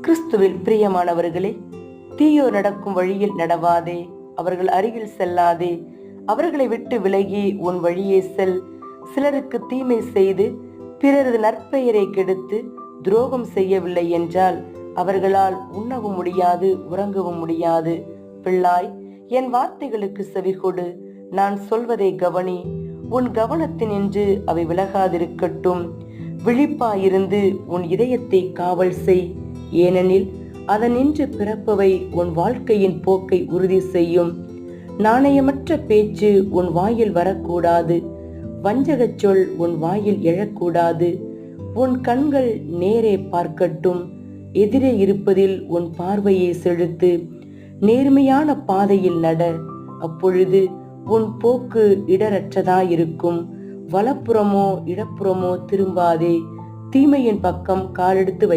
கிறிஸ்துவில் பிரியமானவர்களே, தீயோர் நடக்கும் வழியில் நடவாதே, அவர்கள் அருகில் செல்லாதே, அவர்களை விட்டு விலகி உன் வழியே செல். சிலருக்கு தீமை செய்து பிறரது நற்பெயரை கெடுத்து துரோகம் செய்யவில்லை என்றால் அவர்களால் உண்ணவும் முடியாது, உறங்கவும் முடியாது. பிள்ளாய், என் வார்த்தைகளுக்கு செவிகொடு, நான் சொல்வதை கவனி. உன் கவனத்தினின்று அவை விலகாதிருக்கட்டும். விழிப்பாயிருந்து உன் இதயத்தை காவல் செய், ஏனெனில் அதனின்று பிறப்பவை உன் வாழ்க்கையின் போக்கை உறுதி செய்யும். நாணயமற்ற பேச்சு உன் வாயில் வரக்கூடாது, வஞ்சகச் சொல் உன் வாயில் எழக்கூடாது. உன் கண்கள் நேரே பார்க்கட்டும், எதிரே இருப்பதில் உன் பார்வையை செலுத்து. நேர்மையான பாதையில் நட, அப்பொழுது உன் போக்கு இடரற்றதாயிருக்கும். வலப்புறமோ இடப்புறமோ திரும்பாதே, தீமையின் பக்கம் காலெடுத்து வை.